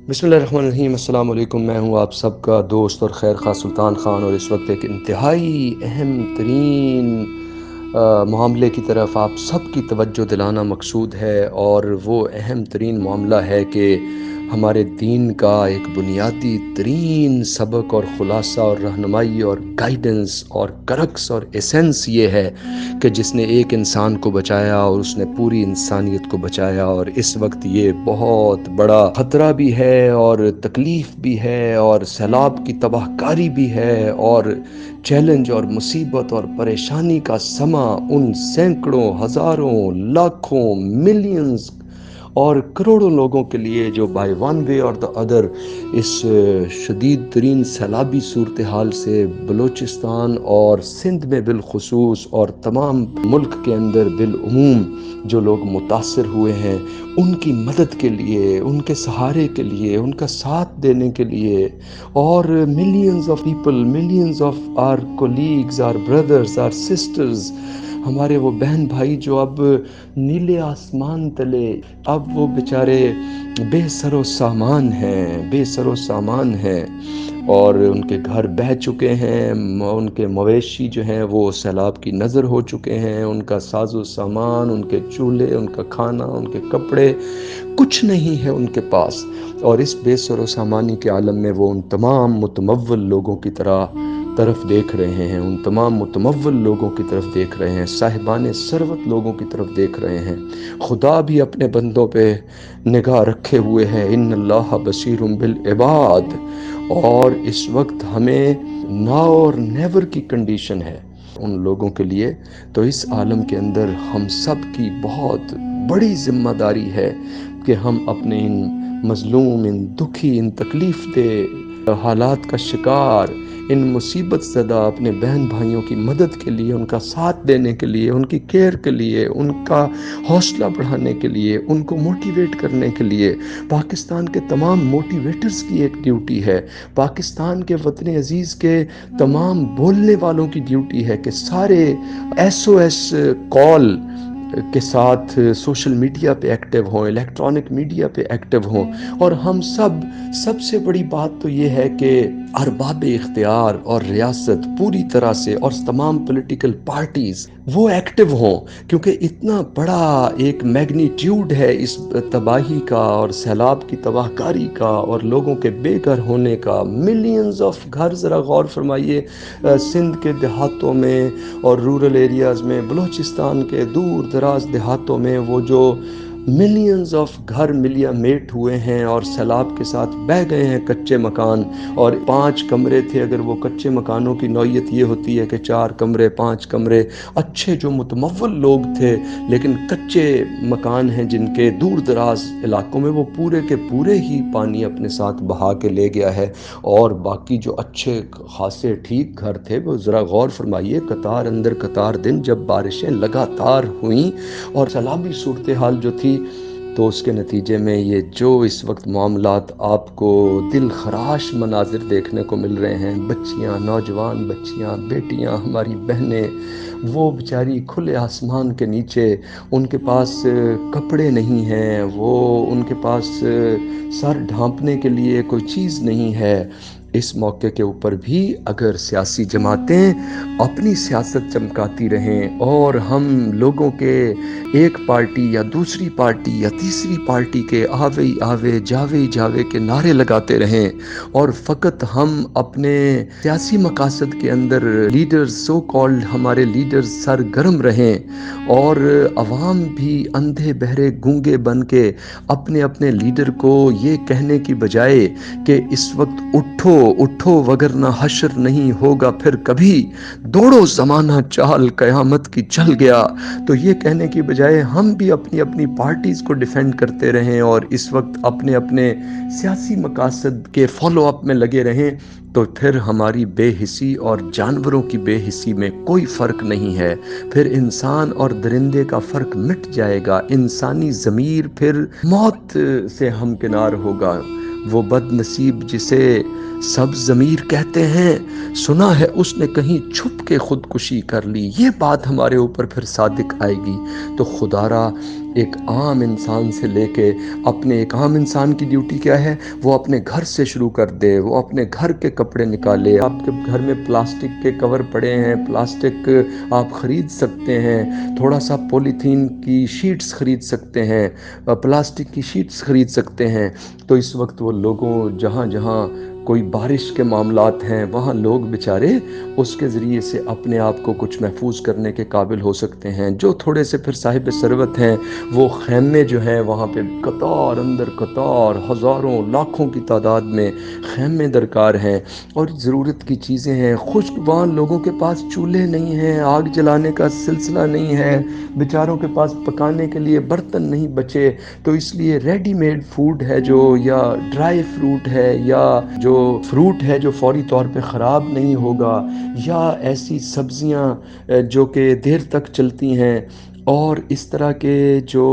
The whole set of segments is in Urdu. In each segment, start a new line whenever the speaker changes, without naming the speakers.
بسم اللہ الرحمن الرحیم۔ السلام علیکم، میں ہوں آپ سب کا دوست اور خیر خواہ سلطان خان، اور اس وقت ایک انتہائی اہم ترین معاملے کی طرف آپ سب کی توجہ دلانا مقصود ہے، اور وہ اہم ترین معاملہ ہے کہ ہمارے دین کا ایک بنیادی ترین سبق اور خلاصہ اور رہنمائی اور گائیڈنس اور کرکس اور ایسنس یہ ہے کہ جس نے ایک انسان کو بچایا اور اس نے پوری انسانیت کو بچایا، اور اس وقت یہ بہت بڑا خطرہ بھی ہے اور تکلیف بھی ہے اور سیلاب کی تباہ کاری بھی ہے اور چیلنج اور مصیبت اور پریشانی کا سما ان سینکڑوں، ہزاروں، لاکھوں، ملینز اور کروڑوں لوگوں کے لیے جو بائی ون وے اور دا ادر اس شدید ترین سیلابی صورتحال سے بلوچستان اور سندھ میں بالخصوص اور تمام ملک کے اندر بالعموم جو لوگ متاثر ہوئے ہیں، ان کی مدد کے لیے، ان کے سہارے کے لیے، ان کا ساتھ دینے کے لیے، اور millions of people, millions of our colleagues, our brothers, our sisters, ہمارے وہ بہن بھائی جو اب نیلے آسمان تلے اب وہ بیچارے بے سر و سامان ہیں اور ان کے گھر بہہ چکے ہیں، ان کے مویشی جو ہیں وہ سیلاب کی نظر ہو چکے ہیں، ان کا ساز و سامان، ان کے چولہے، ان کا کھانا، ان کے کپڑے، کچھ نہیں ہے ان کے پاس۔ اور اس بے سر و سامانی کے عالم میں وہ ان تمام متمول لوگوں کی طرف دیکھ رہے ہیں، ان تمام متمول لوگوں کی طرف دیکھ رہے ہیں، صاحبان ثروت لوگوں کی طرف دیکھ رہے ہیں۔ خدا بھی اپنے بندوں پہ نگاہ رکھے ہوئے ہے، ان اللہ بصیر بالعباد۔ اور اس وقت ہمیں ناؤ اور نیور کی کنڈیشن ہے ان لوگوں کے لیے۔ تو اس عالم کے اندر ہم سب کی بہت بڑی ذمہ داری ہے کہ ہم اپنے ان مظلوم، ان دکھی، ان تکلیف دہ حالات کا شکار، ان مصیبت زدہ اپنے بہن بھائیوں کی مدد کے لیے، ان کا ساتھ دینے کے لیے، ان کی کیئر کے لیے، ان کا حوصلہ بڑھانے کے لیے، ان کو موٹیویٹ کرنے کے لیے پاکستان کے تمام موٹیویٹرز کی ایک ڈیوٹی ہے، پاکستان کے وطن عزیز کے تمام بولنے والوں کی ڈیوٹی ہے کہ سارے ایس او ایس کال کے ساتھ سوشل میڈیا پہ ایکٹیو ہوں، الیکٹرانک میڈیا پہ ایکٹیو ہوں، اور ہم سب سے بڑی بات تو یہ ہے کہ ارباب اختیار اور ریاست پوری طرح سے اور تمام پولیٹیکل پارٹیز وہ ایکٹیو ہوں، کیونکہ اتنا بڑا ایک میگنیٹیوڈ ہے اس تباہی کا اور سیلاب کی تباہ کاری کا اور لوگوں کے بے گھر ہونے کا۔ ملینز آف گھر، ذرا غور فرمائیے، سندھ کے دیہاتوں میں اور رورل ایریاز میں، بلوچستان کے دور دراز دیہاتوں میں وہ جو ملینز آف گھر ملیا میٹ ہوئے ہیں اور سیلاب کے ساتھ بہہ گئے ہیں کچے مکان، اور 5 کمرے تھے، اگر وہ کچے مکانوں کی نوعیت یہ ہوتی ہے کہ 4 کمرے، 5 کمرے، اچھے جو متمول لوگ تھے لیکن کچے مکان ہیں جن کے دور دراز علاقوں میں، وہ پورے کے پورے ہی پانی اپنے ساتھ بہا کے لے گیا ہے، اور باقی جو اچھے خاصے ٹھیک گھر تھے وہ ذرا غور فرمائیے، قطار اندر قطار دن جب بارشیں لگاتار ہوئیں اور سیلابی صورتحال جو تھی، تو اس کے نتیجے میں یہ جو اس وقت معاملات آپ کو دل خراش مناظر دیکھنے کو مل رہے ہیں، بچیاں، نوجوان بچیاں، بیٹیاں، ہماری بہنیں، وہ بیچاری کھلے آسمان کے نیچے، ان کے پاس کپڑے نہیں ہیں، وہ ان کے پاس سر ڈھانپنے کے لیے کوئی چیز نہیں ہے۔ اس موقع کے اوپر بھی اگر سیاسی جماعتیں اپنی سیاست چمکاتی رہیں اور ہم لوگوں کے ایک پارٹی یا دوسری پارٹی یا تیسری پارٹی کے آوے جاوے کے نعرے لگاتے رہیں، اور فقط ہم اپنے سیاسی مقاصد کے اندر لیڈرز، سو کالڈ ہمارے لیڈرز سرگرم رہیں، اور عوام بھی اندھے بہرے گونگے بن کے اپنے لیڈر کو یہ کہنے کی بجائے کہ اس وقت اٹھو وگرنہ حشر نہیں ہوگا پھر کبھی، دوڑو زمانہ چال قیامت کی چل گیا، تو یہ کہنے کی بجائے ہم بھی اپنی پارٹیز کو ڈیفینڈ کرتے رہیں اور اس وقت اپنے سیاسی مقاصد کے فالو اپ میں لگے رہیں، تو پھر ہماری بے حسی اور جانوروں کی بے حسی میں کوئی فرق نہیں ہے، پھر انسان اور درندے کا فرق مٹ جائے گا، انسانی ضمیر پھر موت سے ہمکنار ہوگا۔ وہ بد نصیب جسے سب ضمیر کہتے ہیں، سنا ہے اس نے کہیں چھپ کے خودکشی کر لی، یہ بات ہمارے اوپر پھر صادق آئے گی۔ تو خدا را ایک عام انسان سے لے کے اپنے ایک عام انسان کی ڈیوٹی کیا ہے؟ وہ اپنے گھر سے شروع کر دے، وہ اپنے گھر کے کپڑے نکالے۔ آپ کے گھر میں پلاسٹک کے کور پڑے ہیں، پلاسٹک آپ خرید سکتے ہیں، تھوڑا سا پولیتھین کی شیٹس خرید سکتے ہیں، پلاسٹک کی شیٹس خرید سکتے ہیں۔ تو اس وقت وہ لوگوں جہاں جہاں کوئی بارش کے معاملات ہیں وہاں لوگ بیچارے اس کے ذریعے سے اپنے آپ کو کچھ محفوظ کرنے کے قابل ہو سکتے ہیں۔ جو تھوڑے سے پھر صاحب ثروت ہیں وہ خیمے جو ہیں وہاں پہ قطار اندر قطار ہزاروں لاکھوں کی تعداد میں خیمے درکار ہیں اور ضرورت کی چیزیں ہیں۔ خوشگوار لوگوں کے پاس چولہے نہیں ہیں، آگ جلانے کا سلسلہ نہیں ہے، بیچاروں کے پاس پکانے کے لیے برتن نہیں بچے، تو اس لیے ریڈی میڈ فوڈ ہے جو، یا ڈرائی فروٹ ہے، یا جو فروٹ ہے جو فوری طور پہ خراب نہیں ہوگا، یا ایسی سبزیاں جو کہ دیر تک چلتی ہیں، اور اس طرح کے جو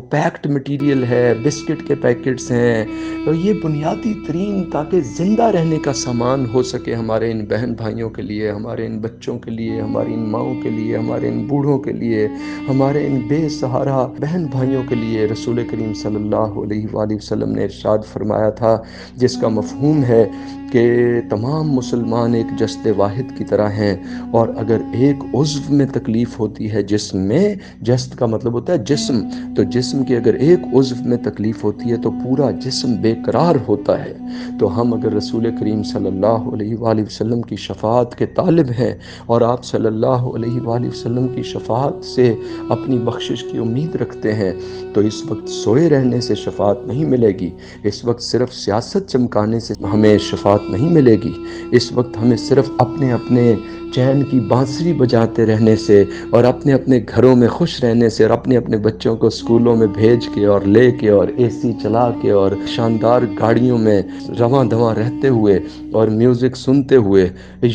پیکڈ مٹیریل ہے، بسکٹ کے پیکٹس ہیں، تو یہ بنیادی ترین تاکہ زندہ رہنے کا سامان ہو سکے ہمارے ان بہن بھائیوں کے لیے، ہمارے ان بچوں کے لیے، ہماری ان ماؤں کے لیے، ہمارے ان بوڑھوں کے لیے، ہمارے ان بے سہارا بہن بھائیوں کے لیے رسول کریم صلی اللہ علیہ وآلہ وسلم نے ارشاد فرمایا تھا، جس کا مفہوم ہے کہ تمام مسلمان ایک جسد واحد کی طرح ہیں، اور اگر ایک عضو میں تکلیف ہوتی ہے، جسم میں، جسد کا مطلب ہوتا ہے جسم، تو جسم کے اگر ایک عضو میں تکلیف ہوتی ہے تو پورا جسم بے قرار ہوتا ہے۔ تو ہم اگر رسول کریم صلی اللہ علیہ وآلہ وسلم کی شفاعت کے طالب ہیں اور آپ صلی اللہ علیہ وآلہ وسلم کی شفاعت سے اپنی بخشش کی امید رکھتے ہیں، تو اس وقت سوئے رہنے سے شفاعت نہیں ملے گی، اس وقت صرف سیاست چمکانے سے ہمیں شفاعت نہیں ملے گی، اس وقت ہمیں صرف اپنے چین کی بانسری بجاتے رہنے سے اور اپنے گھروں میں خوش رہنے سے اور اپنے بچوں کو اسکولوں میں بھیج کے اور لے کے اور اے سی چلا کے اور شاندار گاڑیوں میں رواں دواں رہتے ہوئے اور میوزک سنتے ہوئے،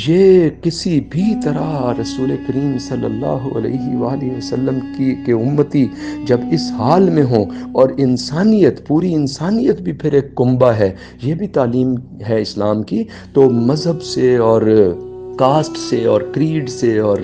یہ کسی بھی طرح رسول کریم صلی اللہ علیہ وآلہ وسلم کی امتی جب اس حال میں ہوں، اور انسانیت، پوری انسانیت بھی پھر ایک کنبہ ہے، یہ بھی تعلیم ہے اسلام کی، تو مذہب سے اور کاسٹ سے اور کریڈ سے اور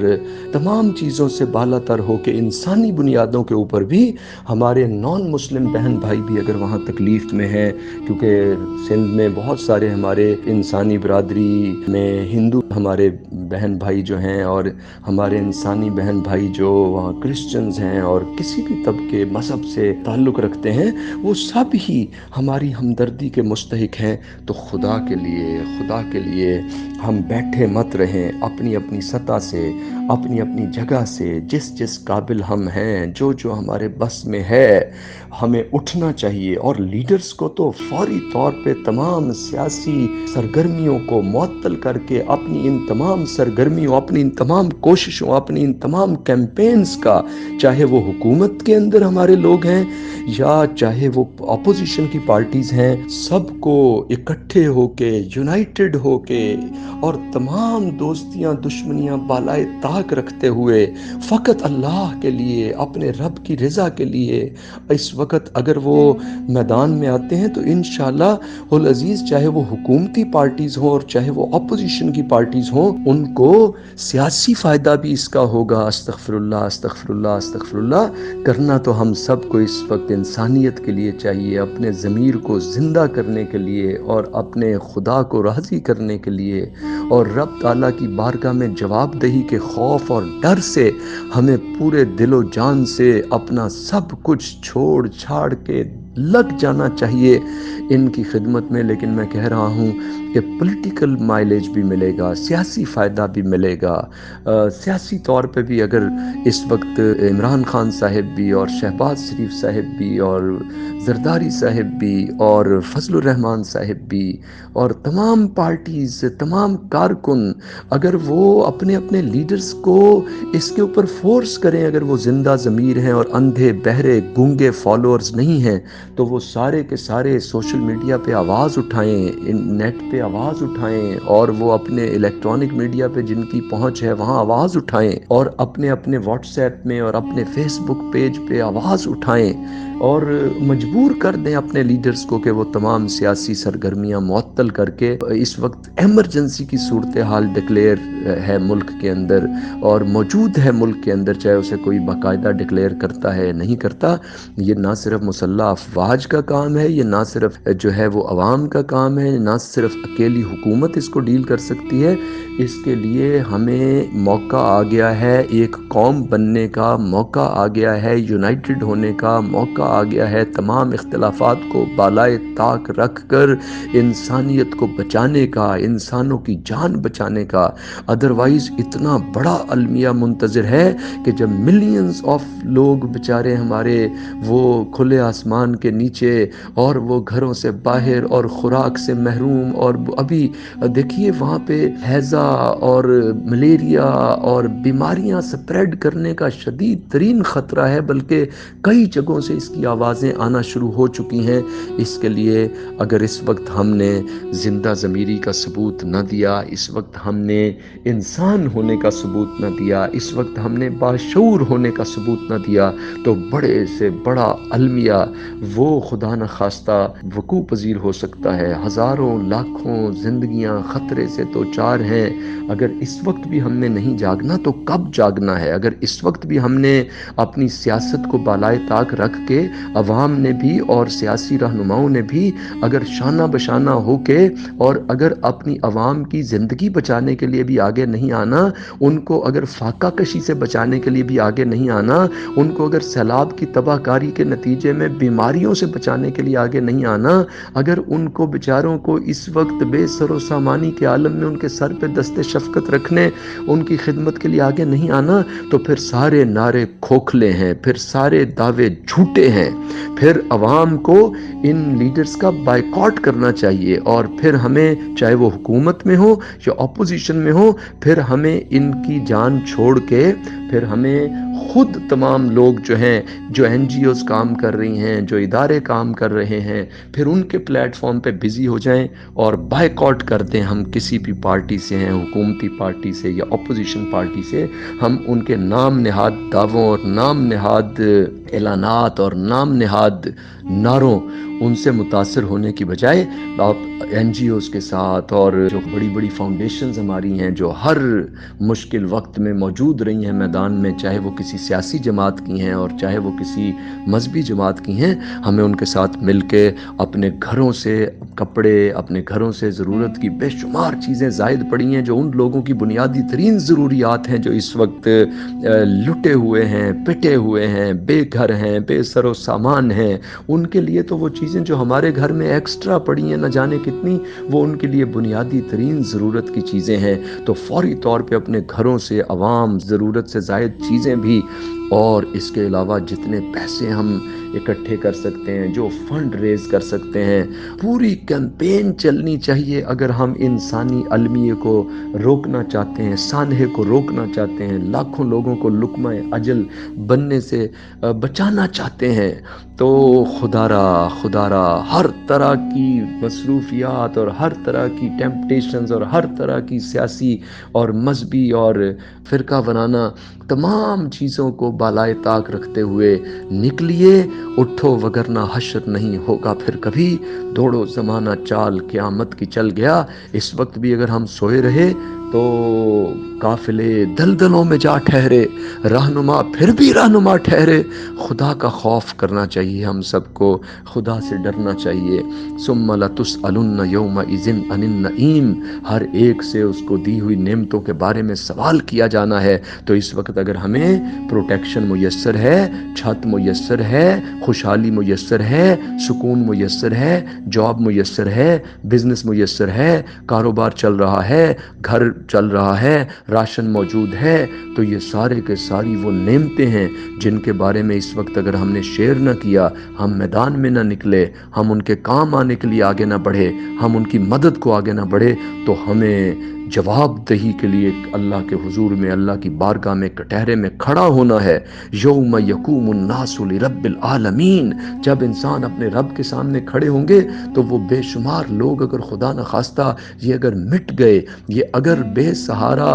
تمام چیزوں سے بالا تر ہو کے انسانی بنیادوں کے اوپر بھی ہمارے نان مسلم بہن بھائی بھی اگر وہاں تکلیف میں ہیں، کیونکہ سندھ میں بہت سارے ہمارے انسانی برادری میں ہندو ہمارے بہن بھائی جو ہیں، اور ہمارے انسانی بہن بھائی جو وہاں کرسچنز ہیں اور کسی بھی طبقے مذہب سے تعلق رکھتے ہیں، وہ سب ہی ہماری ہمدردی کے مستحق ہیں۔ تو خدا کے لیے ہم بیٹھے مت رہیں، اپنی سطح سے، اپنی جگہ سے، جس قابل ہم ہیں، جو ہمارے بس میں ہے، ہمیں اٹھنا چاہیے، اور لیڈرز کو تو فوری طور پہ تمام سیاسی سرگرمیوں کو معطل کر کے اپنی ان تمام سرگرمیوں، اپنی ان تمام کوششوں، اپنی ان تمام کیمپینز کا، چاہے وہ حکومت کے اندر ہمارے لوگ ہیں یا چاہے وہ اپوزیشن کی پارٹیز ہیں، سب کو اکٹھے ہو کے، یونائٹڈ ہو کے، اور تمام دوستیاں دشمنیاں بالائے طاق رکھتے ہوئے فقط اللہ کے لیے، اپنے رب کی رضا کے لیے اس وقت اگر وہ میدان میں آتے ہیں تو انشاءاللہ العزیز، چاہے وہ حکومتی پارٹیز ہوں اور چاہے وہ اپوزیشن کی پارٹیز ہوں، ان کو سیاسی فائدہ بھی اس کا ہوگا۔ استغفر اللہ استغفر اللہ استغفر اللہ کرنا تو ہم سب کو اس وقت انسانیت کے لیے چاہیے، اپنے ضمیر کو زندہ کرنے کے لیے اور اپنے خدا کو راضی کرنے کے لیے، اور رب تعالیٰ کی بارگاہ میں جواب دہی کے خوف اور ڈر سے ہمیں پورے دل و جان سے اپنا سب کچھ چھوڑ چھاڑ کے لگ جانا چاہیے ان کی خدمت میں۔ لیکن میں کہہ رہا ہوں کہ پولیٹیکل مائلیج بھی ملے گا، سیاسی فائدہ بھی ملے گا، سیاسی طور پہ بھی اگر اس وقت عمران خان صاحب بھی اور شہباز شریف صاحب بھی اور زرداری صاحب بھی اور فضل الرحمان صاحب بھی اور تمام پارٹیز، تمام کارکن، اگر وہ اپنے لیڈرز کو اس کے اوپر فورس کریں، اگر وہ زندہ ضمیر ہیں اور اندھے بہرے گونگے فالوورز نہیں ہیں، تو وہ سارے کے سارے سوشل میڈیا پہ آواز اٹھائیں، نیٹ پہ آواز اٹھائیں، اور وہ اپنے الیکٹرانک میڈیا پہ جن کی پہنچ ہے وہاں آواز اٹھائیں، اور اپنے واٹس ایپ میں اور اپنے فیس بک پیج پہ آواز اٹھائیں۔ اور مجبور کر دیں اپنے لیڈرز کو کہ وہ تمام سیاسی سرگرمیاں معطل کر کے اس وقت ایمرجنسی کی صورتحال ڈکلیئر ہے ملک کے اندر اور موجود ہے ملک کے اندر، چاہے اسے کوئی باقاعدہ ڈکلیئر کرتا ہے نہیں کرتا، یہ نہ صرف مسلح افواج کا کام ہے، یہ نہ صرف جو ہے وہ عوام کا کام ہے، نہ صرف اکیلی حکومت اس کو ڈیل کر سکتی ہے، اس کے لیے ہمیں موقع آ گیا ہے، ایک قوم بننے کا موقع آ گیا ہے، یونائٹڈ ہونے کا موقع آ گیا ہے، تمام اختلافات کو بالائے طاق رکھ کر انسانیت کو بچانے کا، انسانوں کی جان بچانے کا۔ ادروائز اتنا بڑا المیہ منتظر ہے کہ جب ملینز آف لوگ بیچارے ہمارے وہ کھلے آسمان کے نیچے اور وہ گھروں سے باہر اور خوراک سے محروم، اور ابھی دیکھیے وہاں پہ ہیضہ اور ملیریا اور بیماریاں سپریڈ کرنے کا شدید ترین خطرہ ہے، بلکہ کئی جگہوں سے اس کی آوازیں آنا شروع ہو چکی ہیں۔ اس کے لیے اگر اس وقت ہم نے زندہ ضمیری کا ثبوت نہ دیا، اس وقت ہم نے انسان ہونے کا ثبوت نہ دیا، اس وقت ہم نے باشعور ہونے کا ثبوت نہ دیا، تو بڑے سے بڑا المیہ وہ خدا نخواستہ وقوع پذیر ہو سکتا ہے۔ ہزاروں لاکھوں زندگیاں خطرے سے تو چار ہیں۔ اگر اس وقت بھی ہم نے نہیں جاگنا تو کب جاگنا ہے؟ اگر اس وقت بھی ہم نے اپنی سیاست کو بالائے طاق رکھ کے، عوام نے بھی اور سیاسی رہنماؤں نے بھی اگر شانہ بشانہ ہو کے اور اگر اپنی عوام کی زندگی بچانے کے لیے بھی آگے نہیں آنا، ان کو اگر فاقہ کشی سے بچانے کے لیے بھی آگے نہیں آنا، ان کو اگر سیلاب کی تباہ کاری کے نتیجے میں بیماریوں سے بچانے کے لیے آگے نہیں آنا، اگر ان کو بیچاروں کو اس وقت بے سر و سامانی کے عالم میں ان کے سر پہ دست شفقت رکھنے، ان کی خدمت کے لیے آگے نہیں آنا، تو پھر سارے نعرے کھوکھلے ہیں، پھر سارے دعوے جھوٹے ہیں، پھر عوام کو ان لیڈرز کا بائیکاٹ کرنا چاہیے، اور پھر ہمیں چاہے وہ حکومت میں ہو یا اپوزیشن میں ہو، پھر ہمیں ان کی جان چھوڑ کے پھر ہمیں خود تمام لوگ جو ہیں، جو این جی اوز کام کر رہی ہیں، جو ادارے کام کر رہے ہیں، پھر ان کے پلیٹ فارم پہ بزی ہو جائیں اور بائیکاٹ کر دیں۔ ہم کسی بھی پارٹی سے ہیں، حکومتی پارٹی سے یا اپوزیشن پارٹی سے، ہم ان کے نام نہاد دعووں اور نام نہاد اعلانات اور نام نہاد نعروں ان سے متاثر ہونے کی بجائے آپ این جی اوز کے ساتھ اور جو بڑی بڑی فاؤنڈیشنز ہماری ہیں جو ہر مشکل وقت میں موجود رہی ہیں میدان میں، چاہے وہ کسی سیاسی جماعت کی ہیں اور چاہے وہ کسی مذہبی جماعت کی ہیں، ہمیں ان کے ساتھ مل کے اپنے گھروں سے کپڑے، اپنے گھروں سے ضرورت کی بے شمار چیزیں زائد پڑی ہیں جو ان لوگوں کی بنیادی ترین ضروریات ہیں جو اس وقت لٹے ہوئے ہیں، پٹے ہوئے ہیں، بے گھر ہیں، بے سر و سامان ہیں، ان کے لیے تو وہ چیزیں جو ہمارے گھر میں ایکسٹرا پڑی ہیں نہ جانے کتنی، وہ ان کے لیے بنیادی ترین ضرورت کی چیزیں ہیں۔ تو فوری طور پہ اپنے گھروں سے عوام ضرورت سے زائد چیزیں بھی، اور اس کے علاوہ جتنے پیسے ہم اکٹھے کر سکتے ہیں، جو فنڈ ریز کر سکتے ہیں، پوری کیمپین چلنی چاہیے اگر ہم انسانی المیہ کو روکنا چاہتے ہیں، سانحے کو روکنا چاہتے ہیں، لاکھوں لوگوں کو لقمہ اجل بننے سے بچانا چاہتے ہیں۔ تو خدا را ہر طرح کی مصروفیات اور ہر طرح کی ٹیمپٹیشنز اور ہر طرح کی سیاسی اور مذہبی اور فرقہ وارانہ تمام چیزوں کو بالائے طاق رکھتے ہوئے نکلیے، اٹھو وگرنہ حشر نہیں ہوگا پھر کبھی، دوڑو زمانہ چال قیامت کی چل گیا۔ اس وقت بھی اگر ہم سوئے رہے تو قافلے دلدلوں میں جا ٹھہرے، رہنما پھر بھی رہنما ٹھہرے۔ خدا کا خوف کرنا چاہیے ہم سب کو، خدا سے ڈرنا چاہیے۔ ثم لتسألن یومئذ عن النعیم، ہر ایک سے اس کو دی ہوئی نعمتوں کے بارے میں سوال کیا جانا ہے۔ تو اس وقت اگر ہمیں پروٹیکشن میسر ہے، چھت میسر ہے، خوشحالی میسر ہے، سکون میسر ہے، جاب میسر ہے، بزنس میسر ہے، کاروبار چل رہا ہے، گھر چل رہا ہے، راشن موجود ہے، تو یہ سارے کے ساری وہ نعمتیں ہیں جن کے بارے میں اس وقت اگر ہم نے شیئر نہ کیا، ہم میدان میں نہ نکلے، ہم ان کے کام آنے کے لیے آگے نہ بڑھے، ہم ان کی مدد کو آگے نہ بڑھے، تو ہمیں جواب دہی کے لیے اللہ کے حضور میں، اللہ کی بارگاہ میں، کٹہرے میں کھڑا ہونا ہے۔ یوم یقوم الناس لرب العالمین، جب انسان اپنے رب کے سامنے کھڑے ہوں گے تو وہ بے شمار لوگ اگر خدا نخواستہ یہ اگر مٹ گئے، یہ اگر بے سہارا،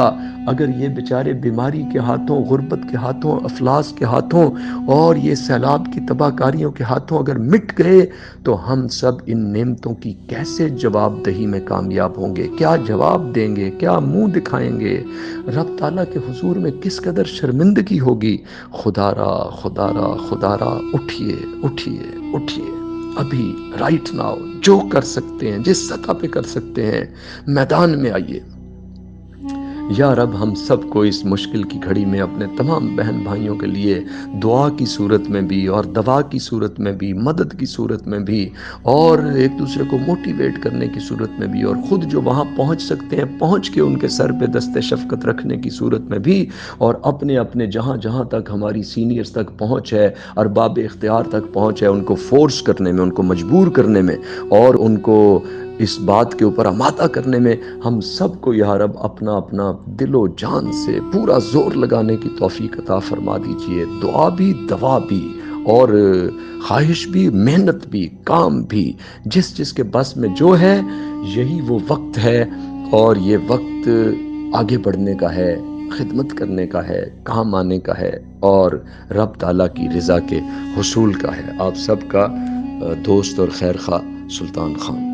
اگر یہ بیچارے بیماری کے ہاتھوں، غربت کے ہاتھوں، افلاس کے ہاتھوں اور یہ سیلاب کی تباہ کاریوں کے ہاتھوں اگر مٹ گئے تو ہم سب ان نعمتوں کی کیسے جواب دہی میں کامیاب ہوں گے؟ کیا جواب دیں گے؟ کیا منہ دکھائیں گے؟ رب تعالیٰ کے حضور میں کس قدر شرمندگی ہوگی۔ خدا را خدا را خدا را، اٹھیے اٹھیے اٹھیے، ابھی رائٹ ناؤ جو کر سکتے ہیں، جس سطح پہ کر سکتے ہیں میدان میں آئیے۔ یا رب ہم سب کو اس مشکل کی گھڑی میں اپنے تمام بہن بھائیوں کے لیے دعا کی صورت میں بھی اور دوا کی صورت میں بھی، مدد کی صورت میں بھی، اور ایک دوسرے کو موٹیویٹ کرنے کی صورت میں بھی، اور خود جو وہاں پہنچ سکتے ہیں پہنچ کے ان کے سر پہ دست شفقت رکھنے کی صورت میں بھی، اور اپنے اپنے جہاں جہاں تک ہماری سینئرز تک پہنچ ہے، ارباب اختیار تک پہنچ ہے، ان کو فورس کرنے میں، ان کو مجبور کرنے میں، اور ان کو اس بات کے اوپر آمادہ کرنے میں ہم سب کو یا رب اپنا اپنا دل و جان سے پورا زور لگانے کی توفیق عطا فرما دیجئے۔ دعا بھی، دوا بھی، اور خواہش بھی، محنت بھی، کام بھی، جس جس کے بس میں جو ہے، یہی وہ وقت ہے، اور یہ وقت آگے بڑھنے کا ہے، خدمت کرنے کا ہے، کام آنے کا ہے، اور رب تعالیٰ کی رضا کے حصول کا ہے۔ آپ سب کا دوست اور خیر خواہ سلطان خان۔